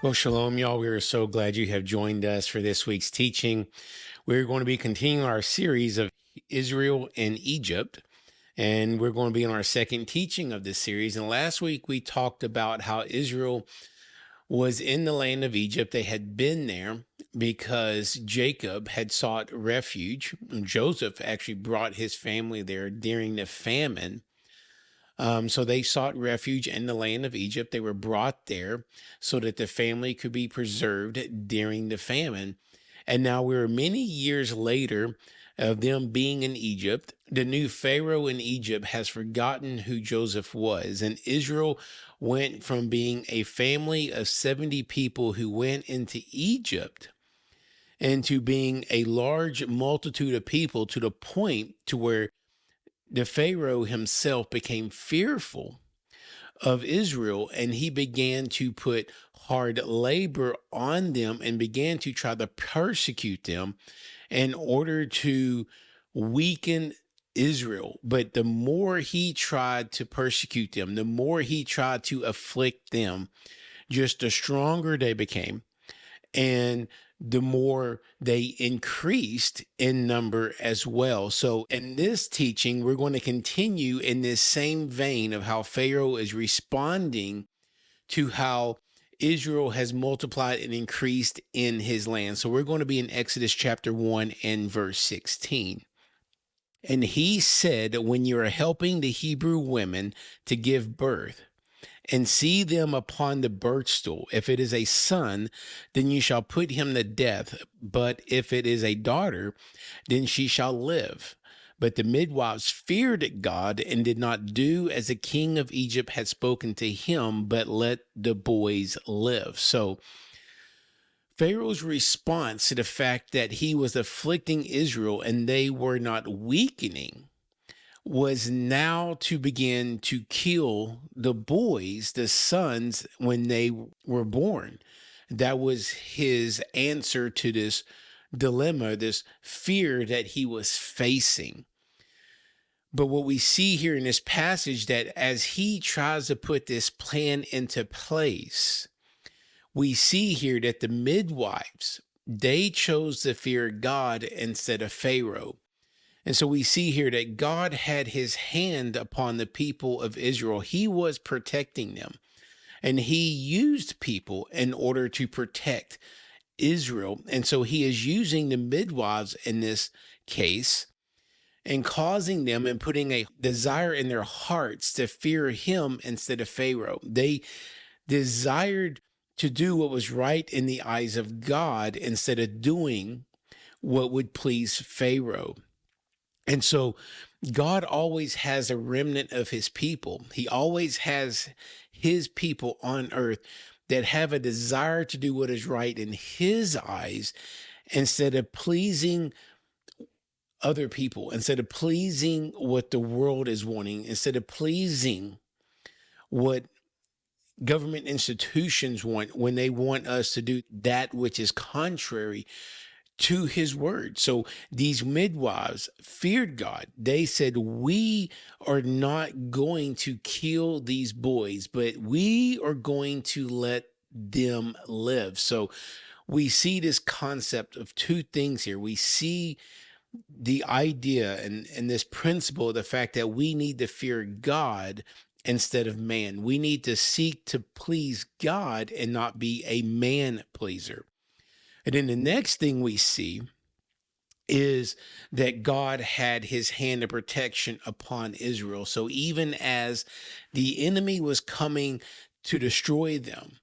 Well, shalom, y'all. We are so glad you have joined us for this week's teaching. We're going to be continuing our series of Israel and Egypt, and we're going to be in our second teaching of this series. And last week we talked about how Israel was in the land of Egypt. They had been there because Jacob had sought refuge. Joseph actually brought his family there during the famine. So they sought refuge in the land of Egypt. They were brought there so that the family could be preserved during the famine. And now we're many years later of them being in Egypt. The new Pharaoh in Egypt has forgotten who Joseph was. And Israel went from being a family of 70 people who went into Egypt into being a large multitude of people, to the point to where the Pharaoh himself became fearful of Israel, and he began to put hard labor on them and began to try to persecute them in order to weaken Israel. But the more he tried to persecute them, the more he tried to afflict them, just the stronger they became. And the more they increased in number as well. So in this teaching, we're going to continue in this same vein of how Pharaoh is responding to how Israel has multiplied and increased in his land. So we're going to be in Exodus chapter 1 and verse 16. And he said, when you are helping the Hebrew women to give birth, and see them upon the birth stool. If it is a son, then you shall put him to death. But if it is a daughter, then she shall live. But the midwives feared God and did not do as the king of Egypt had spoken to him, but let the boys live. So Pharaoh's response to the fact that he was afflicting Israel and they were not weakening was now to begin to kill the boys, the sons, when they were born. That was his answer to this dilemma, this fear that he was facing. But what we see here in this passage, that as he tries to put this plan into place, we see here that the midwives, they chose to fear God instead of Pharaoh. And so we see here that God had his hand upon the people of Israel. He was protecting them, and he used people in order to protect Israel. And so he is using the midwives in this case and causing them and putting a desire in their hearts to fear him instead of Pharaoh. They desired to do what was right in the eyes of God instead of doing what would please Pharaoh. And so God always has a remnant of his people. He always has his people on earth that have a desire to do what is right in his eyes instead of pleasing other people, instead of pleasing what the world is wanting, instead of pleasing what government institutions want when they want us to do that which is contrary to his word. So these midwives feared God. They said, we are not going to kill these boys, but we are going to let them live. So we see this concept of two things here. We see the idea and this principle, the fact that we need to fear God instead of man. We need to seek to please God and not be a man pleaser. And then the next thing we see is that God had his hand of protection upon Israel. So even as the enemy was coming to destroy them,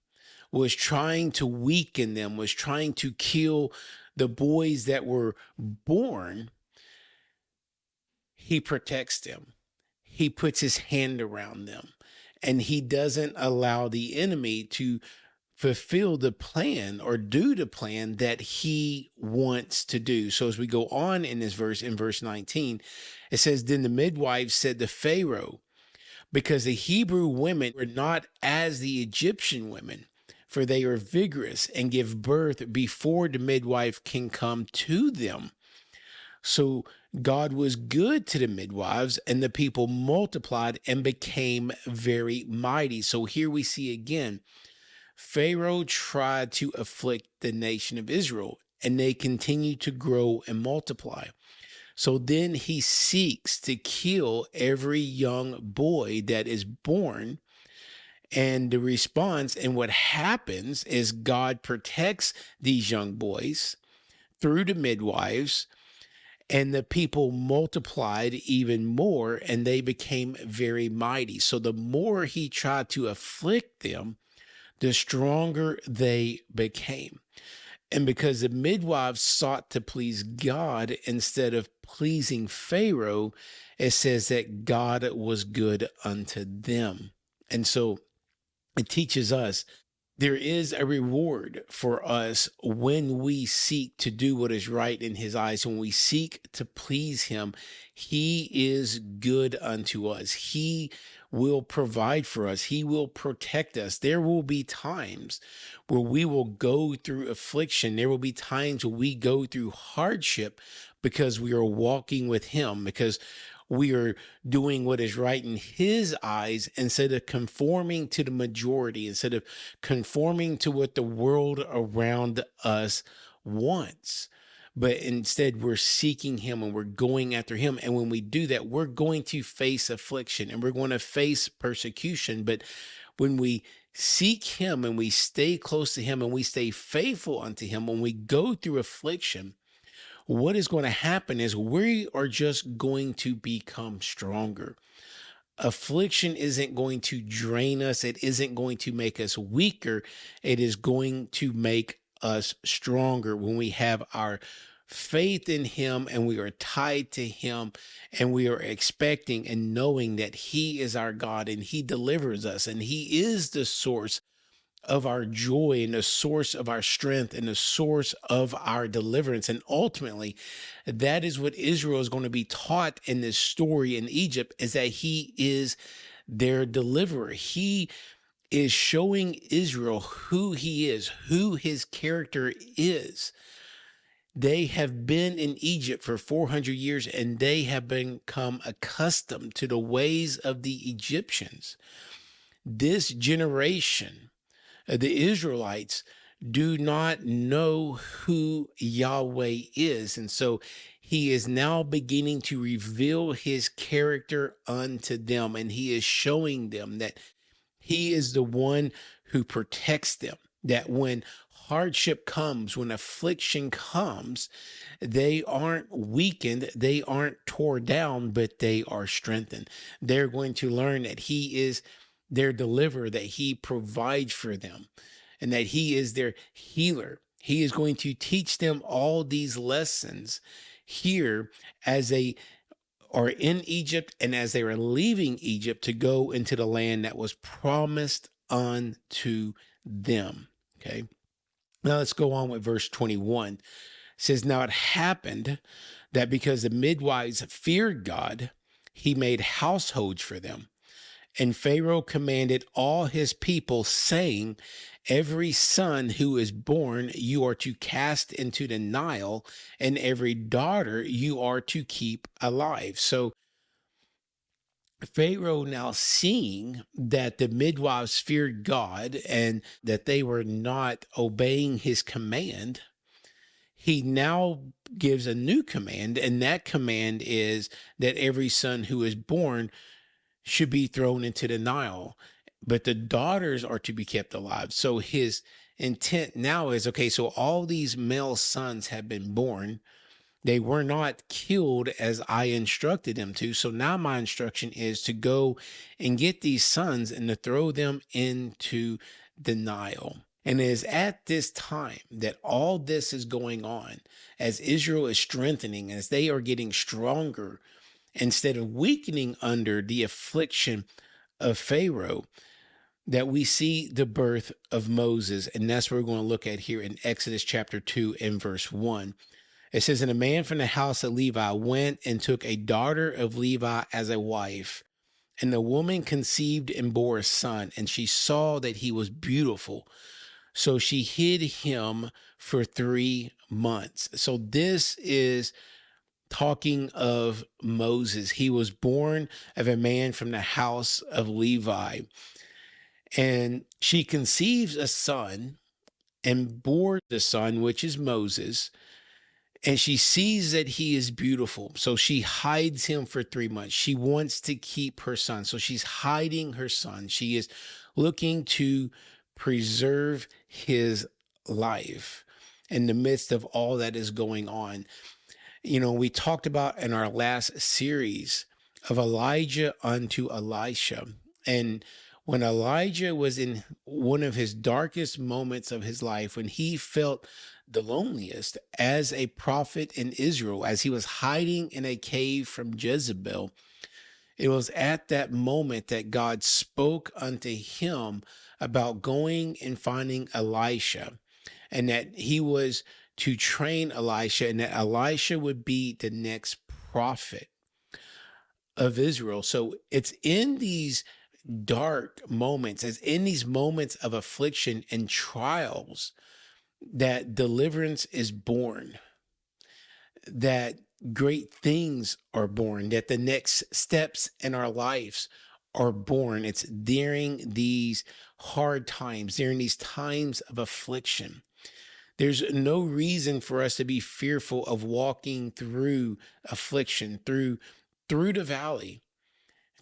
was trying to weaken them, was trying to kill the boys that were born, he protects them. He puts his hand around them, and he doesn't allow the enemy to fulfill the plan or do the plan that he wants to do. So as we go on in this verse, in verse 19, it says, then the midwives said to Pharaoh, because the Hebrew women were not as the Egyptian women, for they are vigorous and give birth before the midwife can come to them. So God was good to the midwives, and the people multiplied and became very mighty. So here we see again Pharaoh tried to afflict the nation of Israel, and they continue to grow and multiply. So then he seeks to kill every young boy that is born. And the response and what happens is God protects these young boys through the midwives, and the people multiplied even more, and they became very mighty. So the more he tried to afflict them, the stronger they became. And because the midwives sought to please God instead of pleasing Pharaoh, it says that God was good unto them. And so it teaches us there is a reward for us when we seek to do what is right in his eyes. When we seek to please him, he is good unto us. He will provide for us. He will protect us. There will be times where we will go through affliction. There will be times where we go through hardship because we are walking with him, because we are doing what is right in his eyes instead of conforming to the majority, instead of conforming to what the world around us wants. But instead, we're seeking him and we're going after him. And when we do that, we're going to face affliction and we're going to face persecution. But when we seek him and we stay close to him and we stay faithful unto him, when we go through affliction, what is going to happen is we are just going to become stronger. Affliction isn't going to drain us. It isn't going to make us weaker. It is going to make us stronger when we have our faith in him and we are tied to him and we are expecting and knowing that he is our God and he delivers us and he is the source of our joy and the source of our strength and the source of our deliverance. And ultimately, that is what Israel is going to be taught in this story in Egypt, is that he is their deliverer. He is showing Israel who he is, who his character is. They have been in Egypt for 400 years and they have become accustomed to the ways of the Egyptians. This generation, the Israelites, do not know who Yahweh is. And so he is now beginning to reveal his character unto them. And he is showing them that he is the one who protects them, that when hardship comes, when affliction comes, they aren't weakened, they aren't torn down, but they are strengthened. They're going to learn that he is their deliverer, that he provides for them, and that he is their healer. He is going to teach them all these lessons here as they are in Egypt and as they are leaving Egypt to go into the land that was promised unto them. Okay. Now let's go on with verse 21. It says, now it happened that because the midwives feared God, he made households for them. And Pharaoh commanded all his people, saying, every son who is born you are to cast into the Nile, and every daughter you are to keep alive. So Pharaoh, now seeing that the midwives feared God and that they were not obeying his command, he now gives a new command. And that command is that every son who is born should be thrown into the Nile, but the daughters are to be kept alive. So his intent now is, okay, so all these male sons have been born. They were not killed as I instructed them to. So now my instruction is to go and get these sons and to throw them into the Nile. And it is at this time that all this is going on, as Israel is strengthening, as they are getting stronger, instead of weakening under the affliction of Pharaoh, that we see the birth of Moses. And that's what we're going to look at here in Exodus chapter 2 and verse 1. It says, and a man from the house of Levi went and took a daughter of Levi as a wife. And the woman conceived and bore a son, and she saw that he was beautiful. So she hid him for 3 months. So this is talking of Moses. He was born of a man from the house of Levi. And she conceives a son and bore the son, which is Moses. And she sees that he is beautiful. So she hides him for 3 months. She wants to keep her son. So she's hiding her son. She is looking to preserve his life in the midst of all that is going on. You know, we talked about in our last series of Elijah unto Elisha. And when Elijah was in one of his darkest moments of his life, when he felt the loneliest as a prophet in Israel, as he was hiding in a cave from Jezebel, it was at that moment that God spoke unto him about going and finding Elisha, and that he was to train Elisha, and that Elisha would be the next prophet of Israel. So it's in these dark moments, as in these moments of affliction and trials, that deliverance is born, that great things are born, that the next steps in our lives are born. It's during these hard times, during these times of affliction. There's no reason for us to be fearful of walking through affliction, through the valley,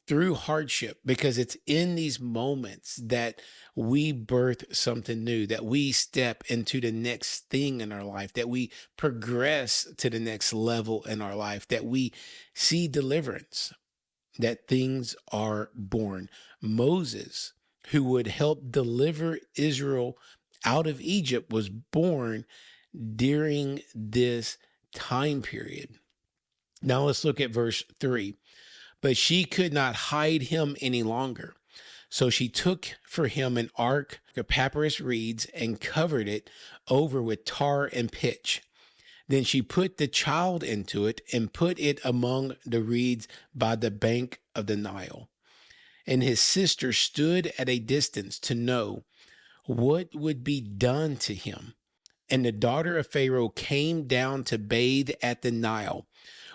through hardship, because it's in these moments that we birth something new, that we step into the next thing in our life, that we progress to the next level in our life, that we see deliverance, that things are born. Moses, who would help deliver Israel out of Egypt, was born during this time period. Now let's look at verse 3. But she could not hide him any longer. So she took for him an ark of papyrus reeds and covered it over with tar and pitch. Then she put the child into it and put it among the reeds by the bank of the Nile. And his sister stood at a distance to know what would be done to him. And the daughter of Pharaoh came down to bathe at the Nile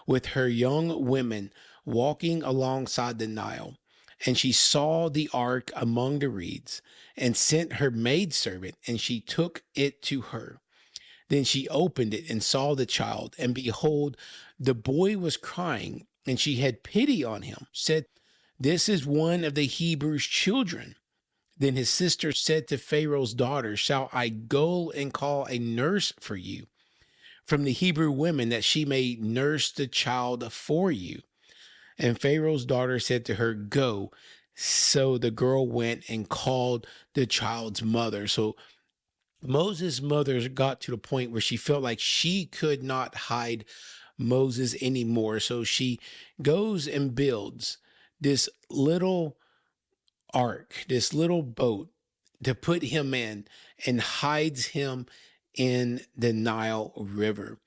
with her young women walking alongside the Nile. And she saw the ark among the reeds and sent her maidservant, and she took it to her. Then she opened it and saw the child, and behold, the boy was crying, and she had pity on him, said, "This is one of the Hebrews' children." Then his sister said to Pharaoh's daughter, "Shall I go and call a nurse for you from the Hebrew women, that she may nurse the child for you?" And Pharaoh's daughter said to her, "Go." So the girl went and called the child's mother. So Moses' mother got to the point where she felt like she could not hide Moses anymore. So she goes and builds this little ark, this little boat to put him in, and hides him in the Nile River.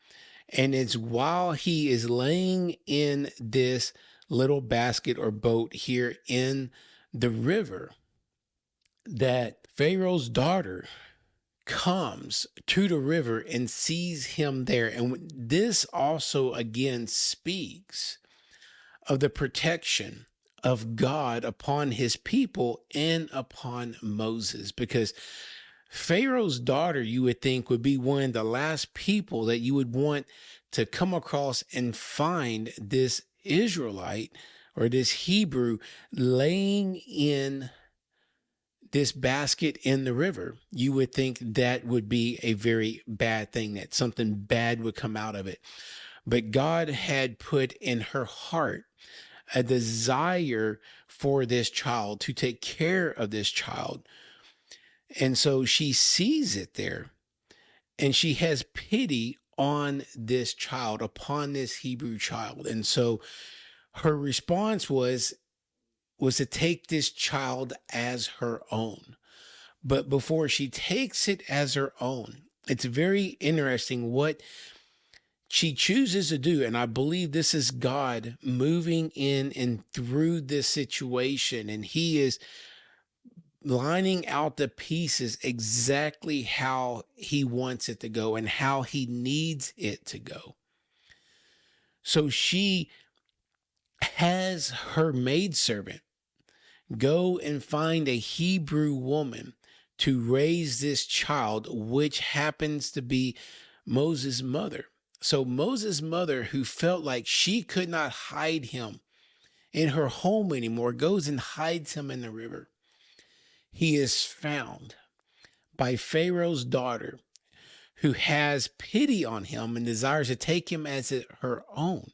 And it's while he is laying in this little basket or boat here in the river that Pharaoh's daughter comes to the river and sees him there. And this also again speaks of the protection of God upon his people and upon Moses, because Pharaoh's daughter, you would think, would be one of the last people that you would want to come across and find this Israelite or this Hebrew laying in this basket in the river. You would think that would be a very bad thing, that something bad would come out of it. But God had put in her heart a desire for this child, to take care of this child. And so she sees it there, and she has pity on this child, upon this Hebrew child. And so her response was to take this child as her own. But before she takes it as her own, it's very interesting what she chooses to do. And I believe this is God moving in and through this situation. And he is lining out the pieces exactly how he wants it to go and how he needs it to go. So she has her maidservant Go and find a Hebrew woman to raise this child, which happens to be Moses' mother. So Moses' mother, who felt like she could not hide him in her home anymore, goes and hides him in the river. He is found by Pharaoh's daughter, who has pity on him and desires to take him as her own.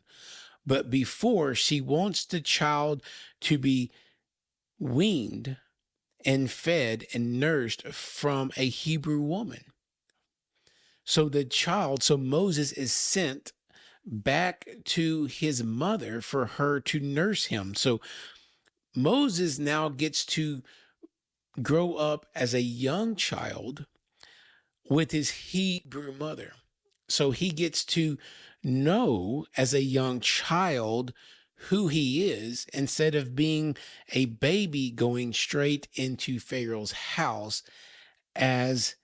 But before, she wants the child to be weaned and fed and nursed from a Hebrew woman. So Moses is sent back to his mother for her to nurse him. So Moses now gets to grow up as a young child with his Hebrew mother. So he gets to know as a young child who he is, instead of being a baby going straight into Pharaoh's house as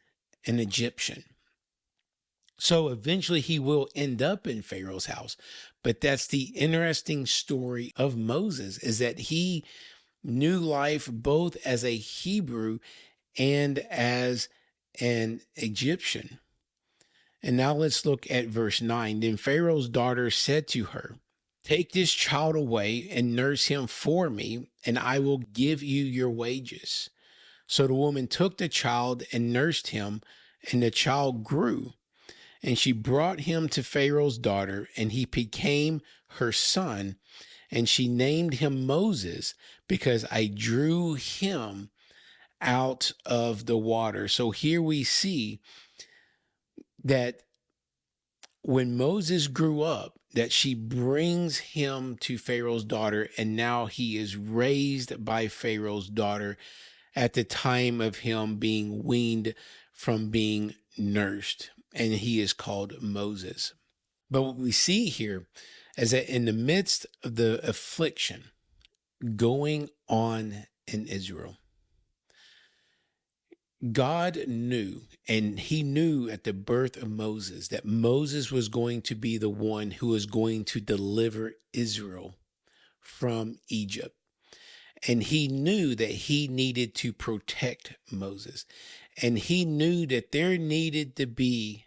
an Egyptian. So eventually he will end up in Pharaoh's house. But that's the interesting story of Moses, is that he knew life both as a Hebrew and as an Egyptian. And now let's look at verse 9. Then Pharaoh's daughter said to her, "Take this child away and nurse him for me, and I will give you your wages." So the woman took the child and nursed him, and the child grew. And she brought him to Pharaoh's daughter, and he became her son. And she named him Moses, because I drew him out of the water. So here we see that when Moses grew up, that she brings him to Pharaoh's daughter, and now he is raised by Pharaoh's daughter at the time of him being weaned from being nursed, and he is called Moses. But what we see here is that in the midst of the affliction going on in Israel, God knew, and he knew at the birth of Moses, that Moses was going to be the one who was going to deliver Israel from Egypt. And he knew that he needed to protect Moses. And he knew that there needed to be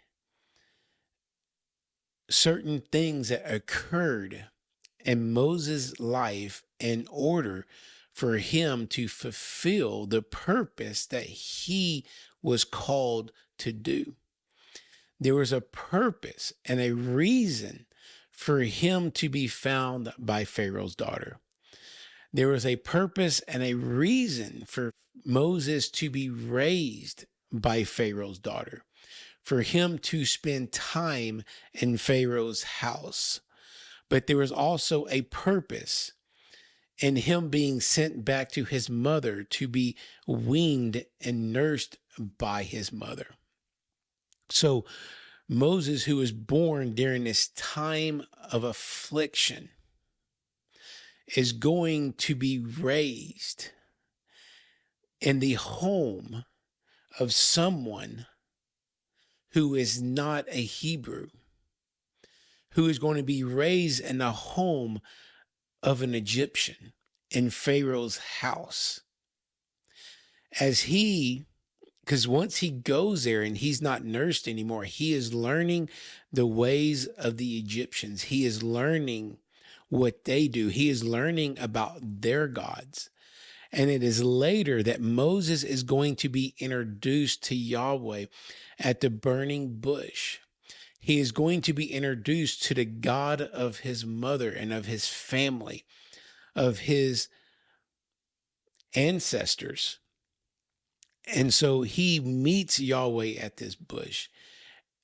certain things that occurred in Moses' life in order for him to fulfill the purpose that he was called to do. There was a purpose and a reason for him to be found by Pharaoh's daughter. There was a purpose and a reason for Moses to be raised by Pharaoh's daughter, for him to spend time in Pharaoh's house. But there was also a purpose in him being sent back to his mother to be weaned and nursed by his mother. So Moses, who was born during this time of affliction, is going to be raised in the home of someone who is not a Hebrew, who is going to be raised in the home of an Egyptian in Pharaoh's house. Because once he goes there and he's not nursed anymore, he is learning the ways of the Egyptians. He is learning what they do. He is learning about their gods. And it is later that Moses is going to be introduced to Yahweh at the burning bush. He is going to be introduced to the God of his mother and of his family, of his ancestors. And so he meets Yahweh at this bush,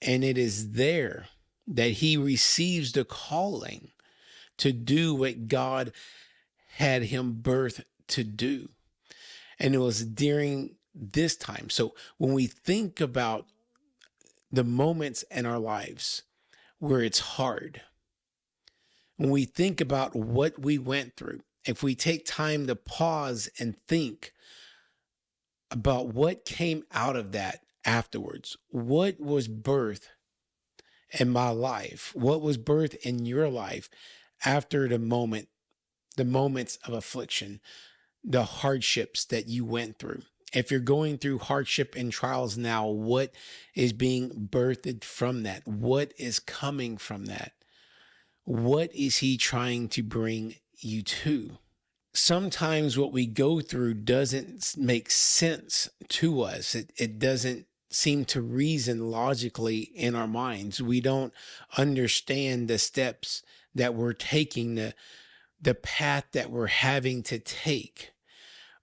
and it is there that he receives the calling to do what God had him birthed to do. And it was during this time. So when we think about the moments in our lives where it's hard, when we think about what we went through, if we take time to pause and think about what came out of that afterwards, what was birthed in my life, what was birthed in your life after the moments of affliction, the hardships that you went through. If you're going through hardship and trials now, what is being birthed from that? What is coming from that? What is he trying to bring you to? Sometimes what we go through doesn't make sense to us. It doesn't seem to reason logically in our minds. We don't understand the steps that we're taking, the path that we're having to take.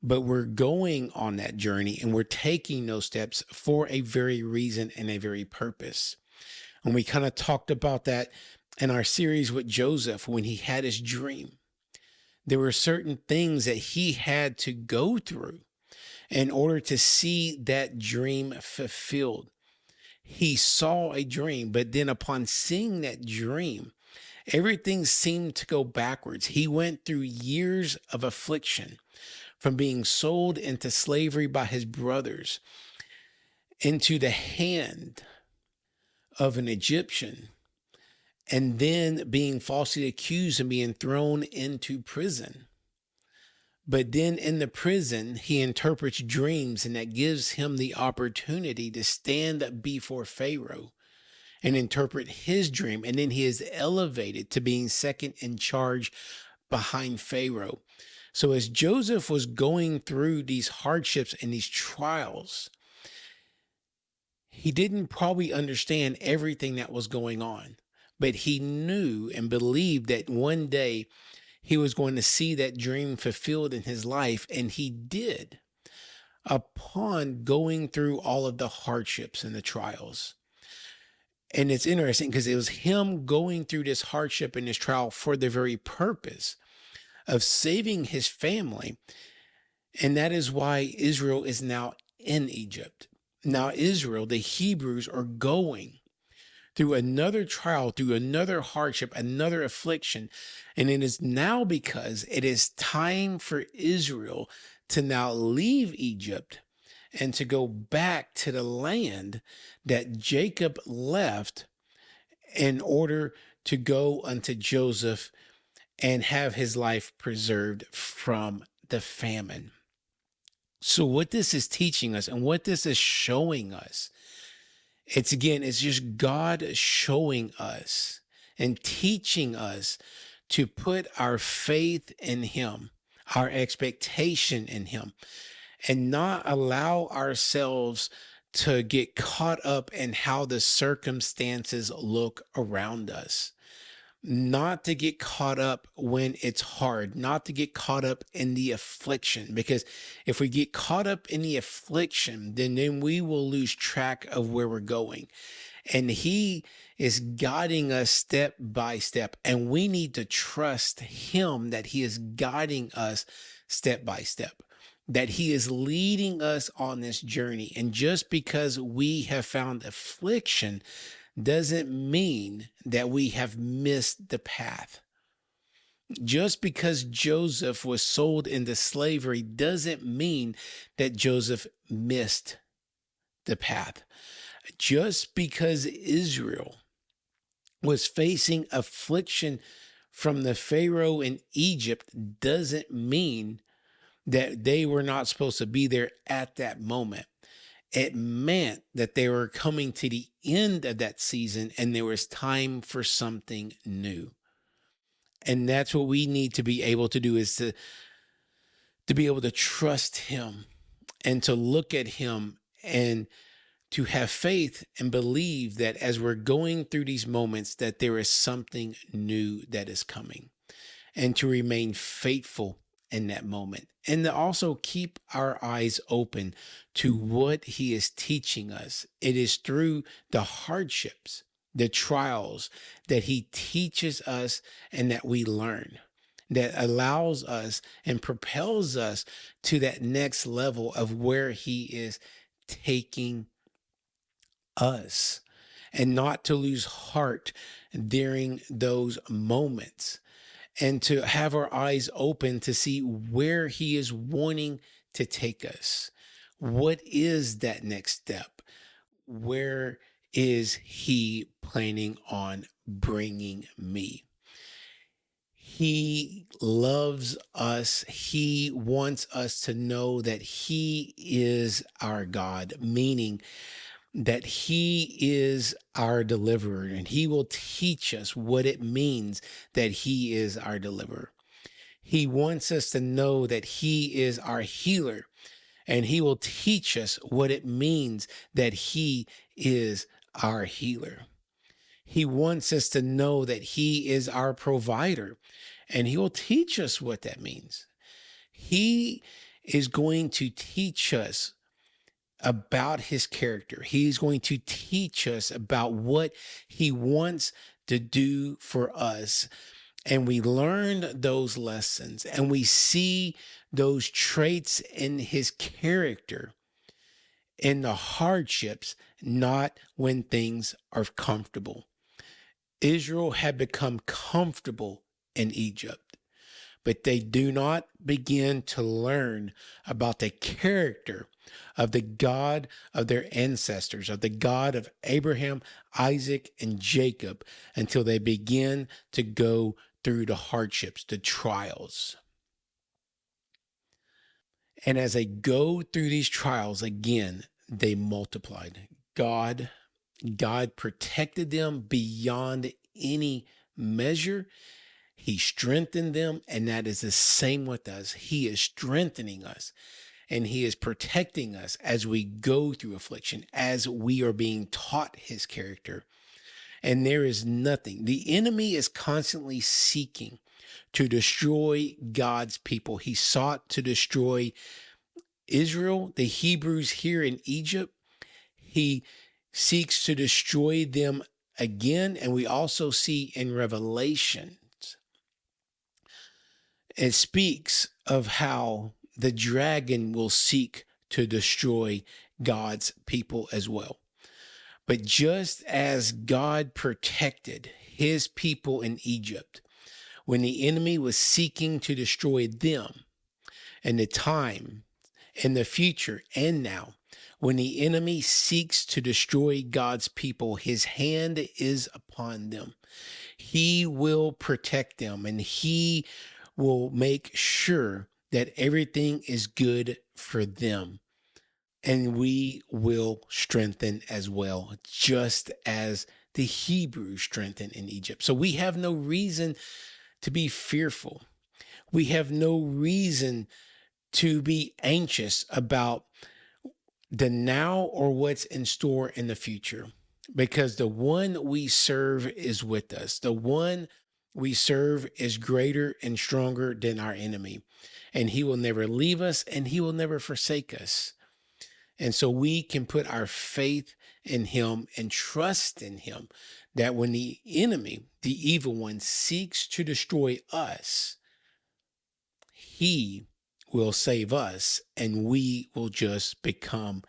But we're going on that journey and we're taking those steps for a very reason and a very purpose. And we kind of talked about that in our series with Joseph when he had his dream. There were certain things that he had to go through in order to see that dream fulfilled. He saw a dream, but then upon seeing that dream, everything seemed to go backwards. He went through years of affliction, from being sold into slavery by his brothers, into the hand of an Egyptian, and then being falsely accused and being thrown into prison. But then in the prison, he interprets dreams, and that gives him the opportunity to stand before Pharaoh and interpret his dream. And then he is elevated to being second in charge behind Pharaoh. So as Joseph was going through these hardships and these trials, he didn't probably understand everything that was going on, but he knew and believed that one day he was going to see that dream fulfilled in his life, and he did upon going through all of the hardships and the trials. And it's interesting because it was him going through this hardship and this trial for the very purpose of saving his family. And that is why Israel is now in Egypt. Now, Israel, the Hebrews, are going through another trial, through another hardship, another affliction. And it is now because it is time for Israel to now leave Egypt and to go back to the land that Jacob left in order to go unto Joseph and have his life preserved from the famine. So what this is teaching us and what this is showing us, it's just God showing us and teaching us to put our faith in him, our expectation in him, and not allow ourselves to get caught up in how the circumstances look around us. Not to get caught up when it's hard, not to get caught up in the affliction, because if we get caught up in the affliction, then we will lose track of where we're going. And he is guiding us step by step, and we need to trust him that he is guiding us step by step, that he is leading us on this journey. And just because we have found affliction doesn't mean that we have missed the path. Just because Joseph was sold into slavery doesn't mean that Joseph missed the path. Just because Israel was facing affliction from the Pharaoh in Egypt doesn't mean that they were not supposed to be there at that moment. It meant that they were coming to the end of that season and there was time for something new. And that's what we need to be able to do, is to be able to trust him and to look at him and to have faith and believe that as we're going through these moments, that there is something new that is coming, and to remain faithful in that moment, and to also keep our eyes open to what he is teaching us. It is through the hardships, the trials, that he teaches us and that we learn, that allows us and propels us to that next level of where he is taking us, and not to lose heart during those moments, and to have our eyes open to see where he is wanting to take us. What is that next step? Where is he planning on bringing me? He loves us. He wants us to know that He is our God, meaning that He is our deliverer, and He will teach us what it means that He is our deliverer. He wants us to know that He is our healer, and He will teach us what it means that He is our healer. He wants us to know that He is our provider, and He will teach us what that means. He is going to teach us about His character. He's going to teach us about what He wants to do for us. And we learn those lessons and we see those traits in His character in the hardships, not when things are comfortable. Israel had become comfortable in Egypt, but they do not begin to learn about the character of the God of their ancestors, of the God of Abraham, Isaac, and Jacob, until they begin to go through the hardships, the trials. And as they go through these trials, again, they multiplied. God protected them beyond any measure. He strengthened them, and that is the same with us. He is strengthening us, and He is protecting us as we go through affliction, as we are being taught His character. And there is nothing. The enemy is constantly seeking to destroy God's people. He sought to destroy Israel, the Hebrews here in Egypt. He seeks to destroy them again. And we also see in Revelation, it speaks of how the dragon will seek to destroy God's people as well. But just as God protected His people in Egypt, when the enemy was seeking to destroy them, and the time, in the future, and now, when the enemy seeks to destroy God's people, His hand is upon them. He will protect them, and He will make sure that everything is good for them. And we will strengthen as well, just as the Hebrews strengthened in Egypt. So we have no reason to be fearful. We have no reason to be anxious about the now or what's in store in the future, because the one we serve is with us. The one we serve is greater and stronger than our enemy, and He will never leave us and He will never forsake us. And so we can put our faith in Him and trust in Him, that when the enemy, the evil one, seeks to destroy us, He will save us, and we will just become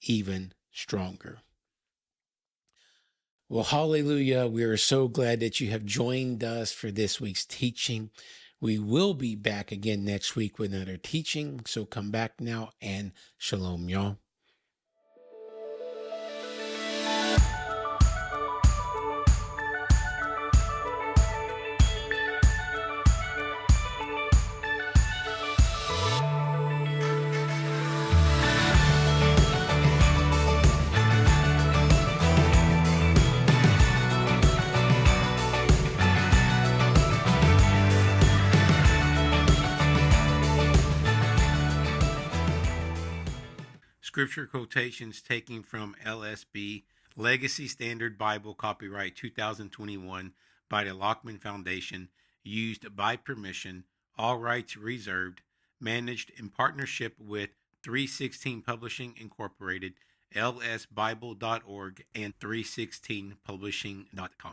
even stronger. Well, hallelujah. We are so glad that you have joined us for this week's teaching. We will be back again next week with another teaching. So come back now, and shalom, y'all. Scripture quotations taken from LSB, Legacy Standard Bible, copyright 2021 by the Lockman Foundation, used by permission, all rights reserved, managed in partnership with 316 Publishing Incorporated, lsbible.org, and 316publishing.com.